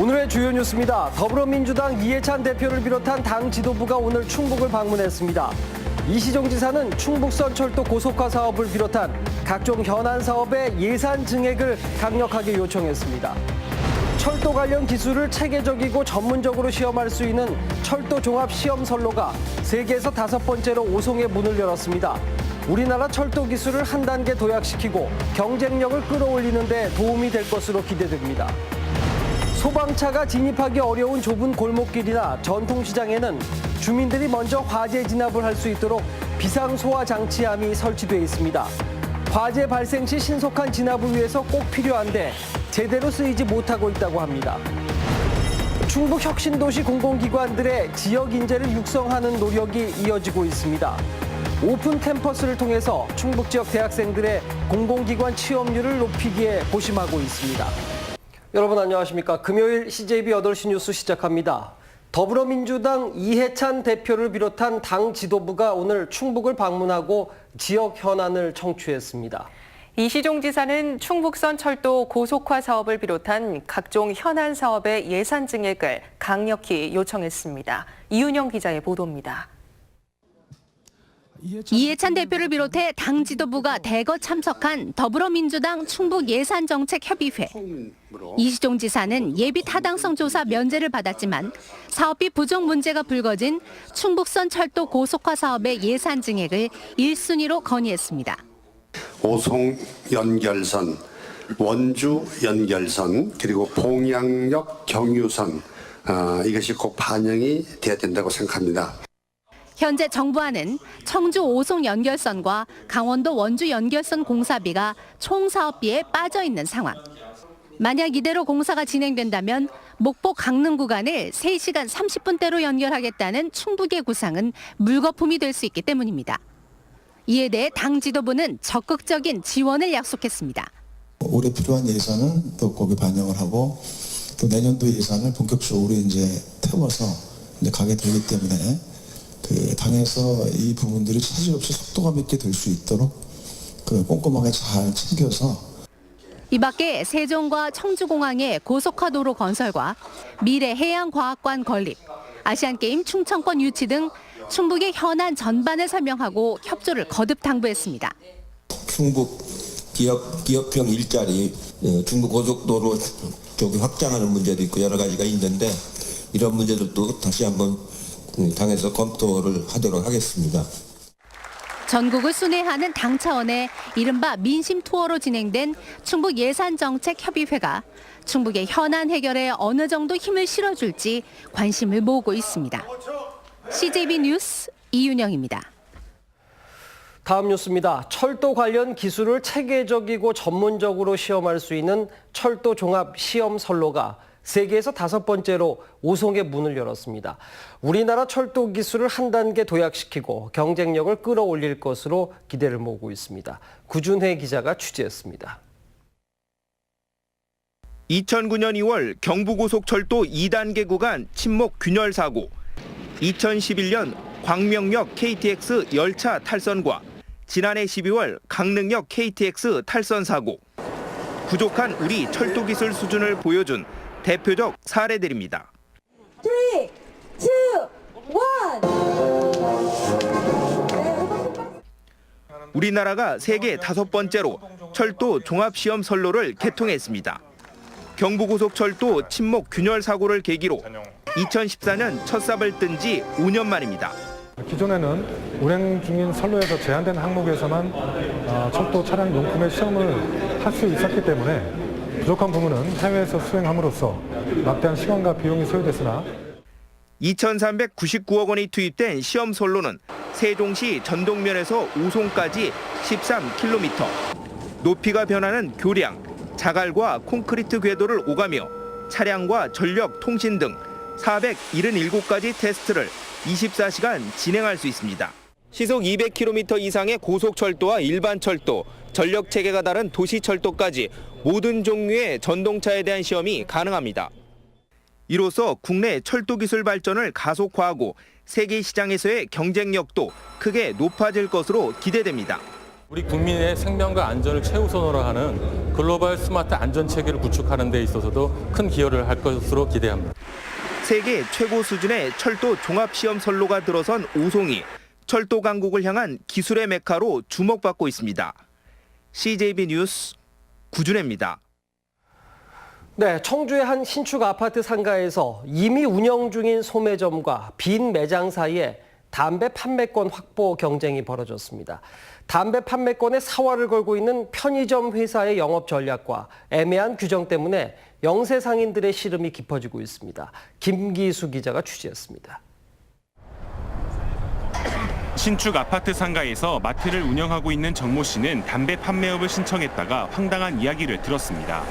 오늘의 주요 뉴스입니다. 더불어민주당 이해찬 대표를 비롯한 당 지도부가 오늘 충북을 방문했습니다. 이시종 지사는 충북선 철도 고속화 사업을 비롯한 각종 현안 사업의 예산 증액을 강력하게 요청했습니다. 철도 관련 기술을 체계적이고 전문적으로 시험할 수 있는 철도 종합 시험 선로가 세계에서 5번째로 오송의 문을 열었습니다. 우리나라 철도 기술을 한 단계 도약시키고 경쟁력을 끌어올리는 데 도움이 될 것으로 기대됩니다. 소방차가 진입하기 어려운 좁은 골목길이나 전통시장에는 주민들이 먼저 화재 진압을 할 수 있도록 비상소화 장치함이 설치되어 있습니다. 화재 발생 시 신속한 진압을 위해서 꼭 필요한데 제대로 쓰이지 못하고 있다고 합니다. 충북 혁신도시 공공기관들의 지역 인재를 육성하는 노력이 이어지고 있습니다. 오픈 캠퍼스를 통해서 충북 지역 대학생들의 공공기관 취업률을 높이기에 고심하고 있습니다. 여러분 안녕하십니까. 금요일 CJB 8시 뉴스 시작합니다. 더불어민주당 이해찬 대표를 비롯한 당 지도부가 오늘 충북을 방문하고 지역 현안을 청취했습니다. 이시종 지사는 충북선 철도 고속화 사업을 비롯한 각종 현안 사업의 예산 증액을 강력히 요청했습니다. 이윤영 기자의 보도입니다. 이해찬 대표를 비롯해 당 지도부가 대거 참석한 더불어민주당 충북예산정책협의회. 이시종 지사는 예비 타당성 조사 면제를 받았지만 사업비 부족 문제가 불거진 충북선 철도 고속화 사업의 예산 증액을 1순위로 건의했습니다. 오송 연결선, 원주 연결선, 그리고 봉양역 경유선 이것이 꼭 반영이 돼야 된다고 생각합니다. 현재 정부안은 청주 오송 연결선과 강원도 원주 연결선 공사비가 총 사업비에 빠져 있는 상황. 만약 이대로 공사가 진행된다면 목포 강릉 구간을 3시간 30분대로 연결하겠다는 충북의 구상은 물거품이 될 수 있기 때문입니다. 이에 대해 당 지도부는 적극적인 지원을 약속했습니다. 올해 필요한 예산은 또 거기 반영을 하고 또 내년도 예산을 본격적으로 이제 태워서 이제 가게 되기 때문에 그 당에서 이 부분들이 차질 없이 속도감 있게 될 수 있도록 그 꼼꼼하게 잘 챙겨서. 이 밖에 세종과 청주공항의 고속화도로 건설과 미래해양과학관 건립, 아시안게임 충청권 유치 등 충북의 현안 전반을 설명하고 협조를 거듭 당부했습니다. 충북 기업형 일자리, 중부 고속도로 쪽이 확장하는 문제도 있고 여러 가지가 있는데 이런 문제들도 다시 한번 당에서 검토를 하도록 하겠습니다. 전국을 순회하는 당 차원의 이른바 민심 투어로 진행된 충북 예산정책협의회가 충북의 현안 해결에 어느 정도 힘을 실어줄지 관심을 모으고 있습니다. CJB 뉴스 이윤영입니다. 다음 뉴스입니다. 철도 관련 기술을 체계적이고 전문적으로 시험할 수 있는 철도 종합 시험 선로가 세계에서 5번째로 오송의 문을 열었습니다. 우리나라 철도 기술을 한 단계 도약시키고 경쟁력을 끌어올릴 것으로 기대를 모으고 있습니다. 구준회 기자가 취재했습니다. 2009년 2월 경부고속철도 2단계 구간 침목 균열 사고, 2011년 광명역 KTX 열차 탈선과 지난해 12월 강릉역 KTX 탈선 사고, 부족한 우리 철도 기술 수준을 보여준 대표적 사례들입니다. 3, 2, 1. 우리나라가 세계 5번째로 철도 종합시험 선로를 개통했습니다. 경부고속철도 침목 균열 사고를 계기로 2014년 첫 삽을 뜬 지 5년 만입니다. 기존에는 운행 중인 선로에서 제한된 항목에서만 철도 차량 용품의 시험을 할 수 있었기 때문에 부족한 부분은 해외에서 수행함으로써 막대한 시간과 비용이 소요됐으나 2,399억 원이 투입된 시험 선로는 세종시 전동면에서 오송까지 13km, 높이가 변하는 교량, 자갈과 콘크리트 궤도를 오가며 차량과 전력, 통신 등 477가지 테스트를 24시간 진행할 수 있습니다. 시속 200km 이상의 고속철도와 일반 철도, 전력 체계가 다른 도시철도까지 모든 종류의 전동차에 대한 시험이 가능합니다. 이로써 국내 철도 기술 발전을 가속화하고 세계 시장에서의 경쟁력도 크게 높아질 것으로 기대됩니다. 우리 국민의 생명과 안전을 최우선으로 하는 글로벌 스마트 안전 체계를 구축하는 데 있어서도 큰 기여를 할 것으로 기대합니다. 세계 최고 수준의 철도 종합시험 선로가 들어선 오송이 철도 강국을 향한 기술의 메카로 주목받고 있습니다. CJB 뉴스 구준혜입니다. 네, 청주의 한 신축 아파트 상가에서 이미 운영 중인 소매점과 빈 매장 사이에 담배 판매권 확보 경쟁이 벌어졌습니다. 담배 판매권에 사활을 걸고 있는 편의점 회사의 영업 전략과 애매한 규정 때문에 영세 상인들의 시름이 깊어지고 있습니다. 김기수 기자가 취재했습니다. 신축 아파트 상가에서 마트를 운영하고 있는 정모 씨는 담배 판매업을 신청했다가 황당한 이야기를 들었습니다.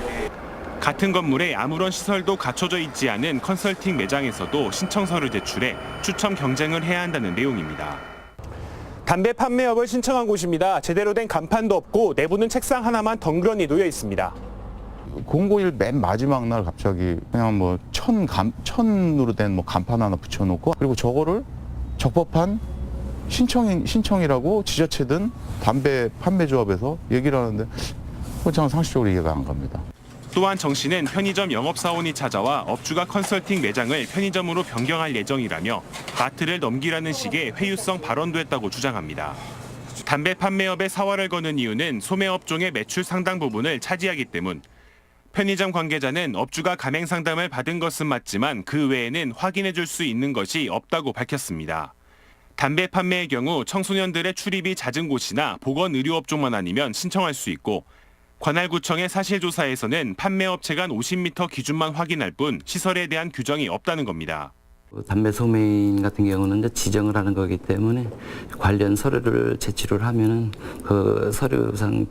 같은 건물에 아무런 시설도 갖춰져 있지 않은 컨설팅 매장에서도 신청서를 제출해 추첨 경쟁을 해야 한다는 내용입니다. 담배 판매업을 신청한 곳입니다. 제대로 된 간판도 없고 내부는 책상 하나만 덩그러니 놓여 있습니다. 공고일 맨 마지막 날 갑자기 그냥 뭐 천으로 된 뭐 간판 하나 붙여놓고 그리고 저거를 적법한 신청이라고 지자체든 담배 판매조합에서 얘기를 하는데 그건 상식적으로 이해가 안 갑니다. 또한 정 씨는 편의점 영업사원이 찾아와 업주가 컨설팅 매장을 편의점으로 변경할 예정이라며 마트를 넘기라는 식의 회유성 발언도 했다고 주장합니다. 담배 판매업에 사활을 거는 이유는 소매업종의 매출 상당 부분을 차지하기 때문. 편의점 관계자는 업주가 가맹 상담을 받은 것은 맞지만 그 외에는 확인해 줄 수 있는 것이 없다고 밝혔습니다. 담배 판매의 경우 청소년들의 출입이 잦은 곳이나 보건의료업종만 아니면 신청할 수 있고 관할구청의 사실조사에서는 판매업체 간 50m 기준만 확인할 뿐 시설에 대한 규정이 없다는 겁니다. 담배 소매인 같은 경우는 이제 지정을 하는 거기 때문에 관련 서류를 제출을 하면은 그 서류상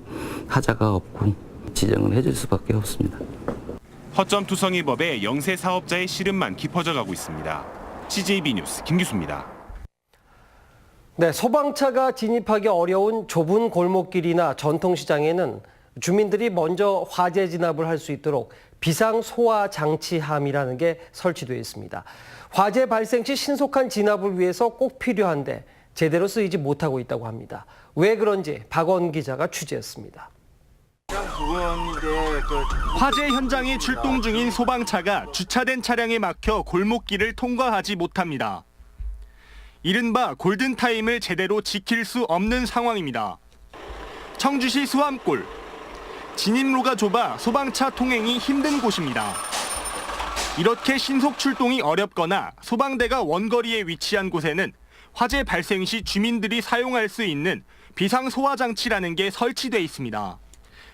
하자가 없고 지정을 해줄 수밖에 없습니다. 허점투성이법에 영세 사업자의 시름만 깊어져 가고 있습니다. CJB 뉴스 김기수입니다. 네, 소방차가 진입하기 어려운 좁은 골목길이나 전통시장에는 주민들이 먼저 화재 진압을 할 수 있도록 비상 소화 장치함이라는 게 설치되어 있습니다. 화재 발생 시 신속한 진압을 위해서 꼭 필요한데 제대로 쓰이지 못하고 있다고 합니다. 왜 그런지 박원 기자가 취재했습니다. 화재 현장에 출동 중인 소방차가 주차된 차량에 막혀 골목길을 통과하지 못합니다. 이른바 골든타임을 제대로 지킬 수 없는 상황입니다. 청주시 수암골. 진입로가 좁아 소방차 통행이 힘든 곳입니다. 이렇게 신속 출동이 어렵거나 소방대가 원거리에 위치한 곳에는 화재 발생 시 주민들이 사용할 수 있는 비상소화장치라는 게 설치돼 있습니다.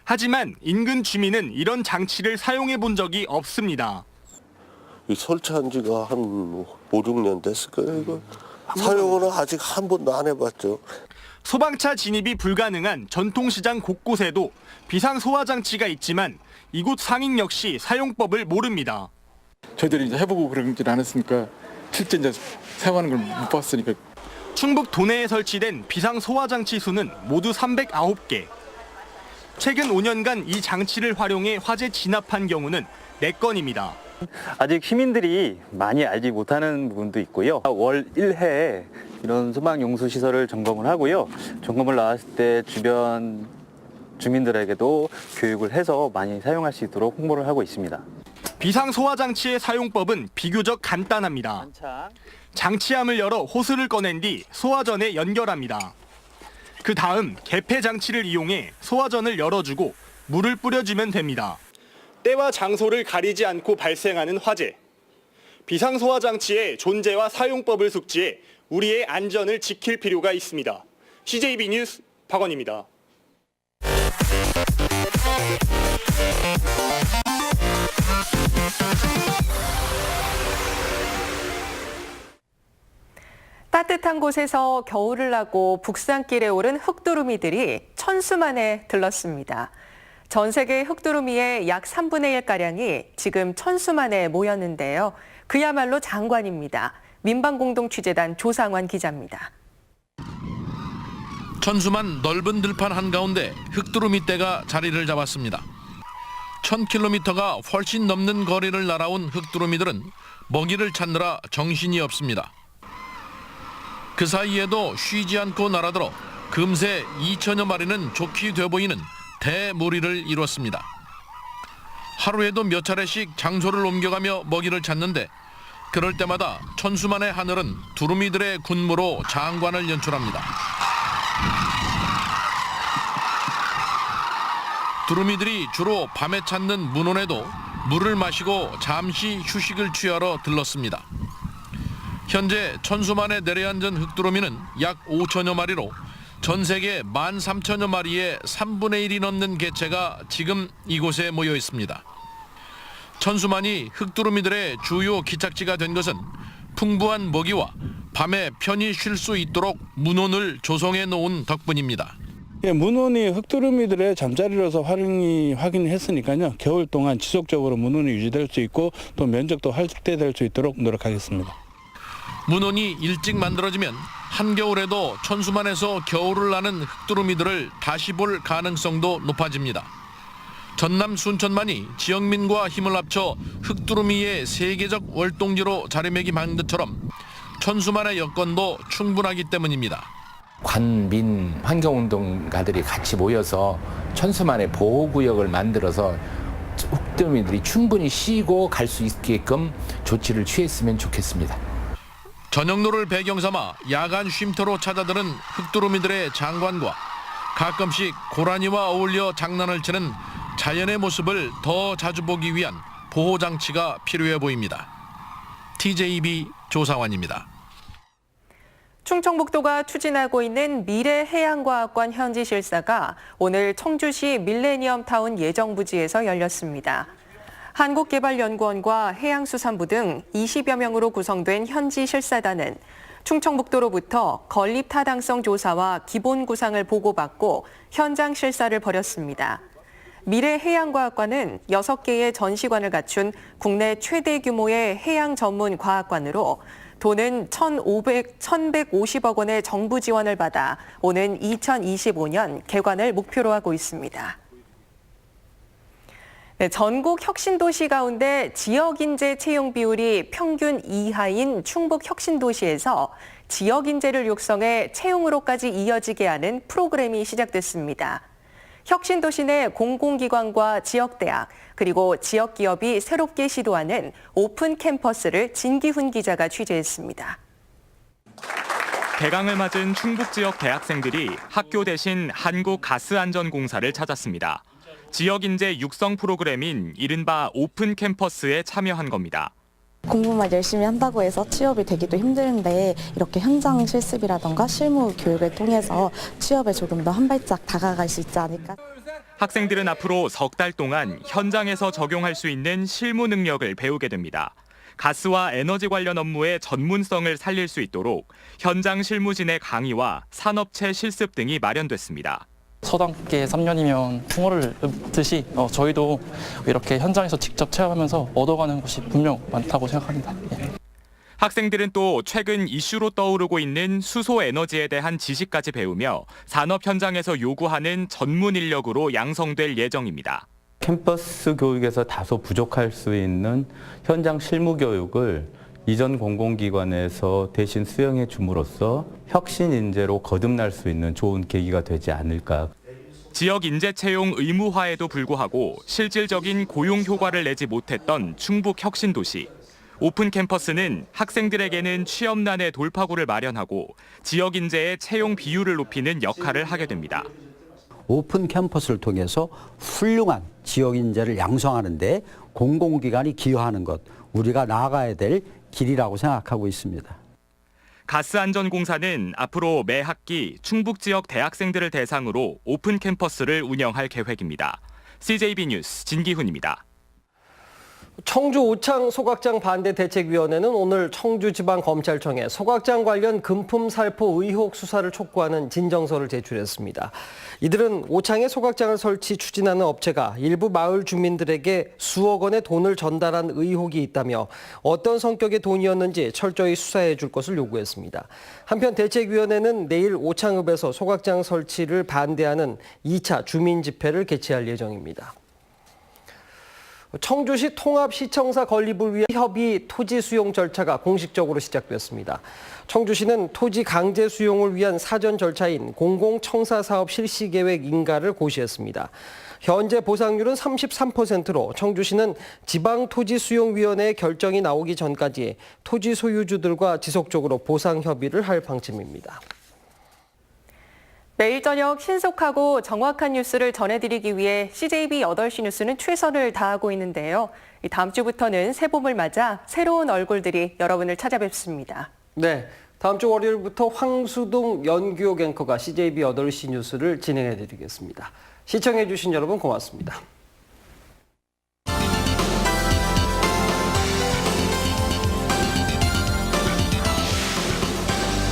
하지만 인근 주민은 이런 장치를 사용해 본 적이 없습니다. 설치한 지가 한 5, 6년 됐을 거예요. 이거. 사용은 아직 한 번도 안 해봤죠. 소방차 진입이 불가능한 전통시장 곳곳에도 비상소화장치가 있지만 이곳 상인 역시 사용법을 모릅니다. 저희들이 이제 해보고 그러진 않았으니까 실제 이제 사용하는 걸 못 봤으니까. 충북 도내에 설치된 비상소화장치 수는 모두 309개. 최근 5년간 이 장치를 활용해 화재 진압한 경우는 4건입니다. 아직 시민들이 많이 알지 못하는 부분도 있고요. 월 1회에 이런 소방용수 시설을 점검을 하고요. 점검을 나왔을 때 주변 주민들에게도 교육을 해서 많이 사용할 수 있도록 홍보를 하고 있습니다. 비상소화장치의 사용법은 비교적 간단합니다. 장치함을 열어 호스를 꺼낸 뒤 소화전에 연결합니다. 그 다음 개폐 장치를 이용해 소화전을 열어주고 물을 뿌려주면 됩니다. 때와 장소를 가리지 않고 발생하는 화재. 비상소화장치의 존재와 사용법을 숙지해 우리의 안전을 지킬 필요가 있습니다. CJB 뉴스 박원입니다. 따뜻한 곳에서 겨울을 나고 북산길에 오른 흑두루미들이 천수만에 들렀습니다. 전 세계 흑두루미의 약 3분의 1가량이 지금 천수만에 모였는데요. 그야말로 장관입니다. 민방공동취재단 조상환 기자입니다. 천수만 넓은 들판 한가운데 흑두루미 떼가 자리를 잡았습니다. 1000km가 훨씬 넘는 거리를 날아온 흑두루미들은 먹이를 찾느라 정신이 없습니다. 그 사이에도 쉬지 않고 날아들어 금세 2천여 마리는 좋게 돼 보이는 대무리를 이뤘습니다. 하루에도 몇 차례씩 장소를 옮겨가며 먹이를 찾는데 그럴 때마다 천수만의 하늘은 두루미들의 군무로 장관을 연출합니다. 두루미들이 주로 밤에 찾는 문온에도 물을 마시고 잠시 휴식을 취하러 들렀습니다. 현재 천수만에 내려앉은 흑두루미는 약 5천여 마리로 전 세계 13,000여 마리의 3분의 1이 넘는 개체가 지금 이곳에 모여 있습니다. 천수만이 흑두루미들의 주요 기착지가 된 것은 풍부한 먹이와 밤에 편히 쉴 수 있도록 문온을 조성해 놓은 덕분입니다. 문온이 흑두루미들의 잠자리로서 확인했으니까요. 겨울 동안 지속적으로 문온이 유지될 수 있고 또 면적도 확대될 수 있도록 노력하겠습니다. 문온이 일찍 만들어지면 한겨울에도 천수만에서 겨울을 나는 흑두루미들을 다시 볼 가능성도 높아집니다. 전남 순천만이 지역민과 힘을 합쳐 흑두루미의 세계적 월동지로 자리매김한 것처럼 천수만의 여건도 충분하기 때문입니다. 관민 환경운동가들이 같이 모여서 천수만의 보호구역을 만들어서 흑두루미들이 충분히 쉬고 갈 수 있게끔 조치를 취했으면 좋겠습니다. 저녁로를 배경 삼아 야간 쉼터로 찾아드는 흑두루미들의 장관과 가끔씩 고라니와 어울려 장난을 치는 자연의 모습을 더 자주 보기 위한 보호장치가 필요해 보입니다. TJB 조상환입니다. 충청북도가 추진하고 있는 미래해양과학관 현지실사가 오늘 청주시 밀레니엄타운 예정부지에서 열렸습니다. 한국개발연구원과 해양수산부 등 20여 명으로 구성된 현지실사단은 충청북도로부터 건립 타당성 조사와 기본 구상을 보고받고 현장 실사를 벌였습니다. 미래해양과학관은 6개의 전시관을 갖춘 국내 최대 규모의 해양 전문 과학관으로 도는 1,150억 원의 정부 지원을 받아 오는 2025년 개관을 목표로 하고 있습니다. 네, 전국 혁신도시 가운데 지역인재 채용 비율이 평균 이하인 충북 혁신도시에서 지역인재를 육성해 채용으로까지 이어지게 하는 프로그램이 시작됐습니다. 혁신도시 내 공공기관과 지역대학 그리고 지역기업이 새롭게 시도하는 오픈 캠퍼스를 진기훈 기자가 취재했습니다. 개강을 맞은 충북 지역 대학생들이 학교 대신 한국가스안전공사를 찾았습니다. 지역인재 육성 프로그램인 이른바 오픈 캠퍼스에 참여한 겁니다. 공부만 열심히 한다고 해서 취업이 되기도 힘든데 이렇게 현장 실습이라던가 실무 교육을 통해서 취업에 조금 더 한 발짝 다가갈 수 있지 않을까. 학생들은 앞으로 석 달 동안 현장에서 적용할 수 있는 실무 능력을 배우게 됩니다. 가스와 에너지 관련 업무의 전문성을 살릴 수 있도록 현장 실무진의 강의와 산업체 실습 등이 마련됐습니다. 서당계 3년이면 풍어를 읊듯이 저희도 이렇게 현장에서 직접 체험하면서 얻어가는 것이 분명 많다고 생각합니다. 예. 학생들은 또 최근 이슈로 떠오르고 있는 수소 에너지에 대한 지식까지 배우며 산업 현장에서 요구하는 전문 인력으로 양성될 예정입니다. 캠퍼스 교육에서 다소 부족할 수 있는 현장 실무 교육을 이전 공공기관에서 대신 수행해 줌으로써 혁신 인재로 거듭날 수 있는 좋은 계기가 되지 않을까. 지역 인재 채용 의무화에도 불구하고 실질적인 고용 효과를 내지 못했던 충북 혁신도시. 오픈 캠퍼스는 학생들에게는 취업난의 돌파구를 마련하고 지역 인재의 채용 비율을 높이는 역할을 하게 됩니다. 오픈 캠퍼스를 통해서 훌륭한 지역 인재를 양성하는 데 공공기관이 기여하는 것, 우리가 나아가야 될 길이라고 생각하고 있습니다. 가스안전공사는 앞으로 매 학기 충북 지역 대학생들을 대상으로 오픈 캠퍼스를 운영할 계획입니다. CJB 뉴스 진기훈입니다. 청주 오창 소각장 반대 대책위원회는 오늘 청주지방검찰청에 소각장 관련 금품 살포 의혹 수사를 촉구하는 진정서를 제출했습니다. 이들은 오창에 소각장을 설치 추진하는 업체가 일부 마을 주민들에게 수억 원의 돈을 전달한 의혹이 있다며 어떤 성격의 돈이었는지 철저히 수사해 줄 것을 요구했습니다. 한편 대책위원회는 내일 오창읍에서 소각장 설치를 반대하는 2차 주민 집회를 개최할 예정입니다. 청주시 통합시청사 건립을 위한 협의 토지 수용 절차가 공식적으로 시작됐습니다. 청주시는 토지 강제 수용을 위한 사전 절차인 공공청사사업 실시계획 인가를 고시했습니다. 현재 보상률은 33%로 청주시는 지방토지수용위원회의 결정이 나오기 전까지 토지 소유주들과 지속적으로 보상 협의를 할 방침입니다. 매일 저녁 신속하고 정확한 뉴스를 전해드리기 위해 CJB 8시 뉴스는 최선을 다하고 있는데요. 다음 주부터는 새봄을 맞아 새로운 얼굴들이 여러분을 찾아뵙습니다. 네, 다음 주 월요일부터 황수동 연규옥 앵커가 CJB 8시 뉴스를 진행해드리겠습니다. 시청해주신 여러분 고맙습니다.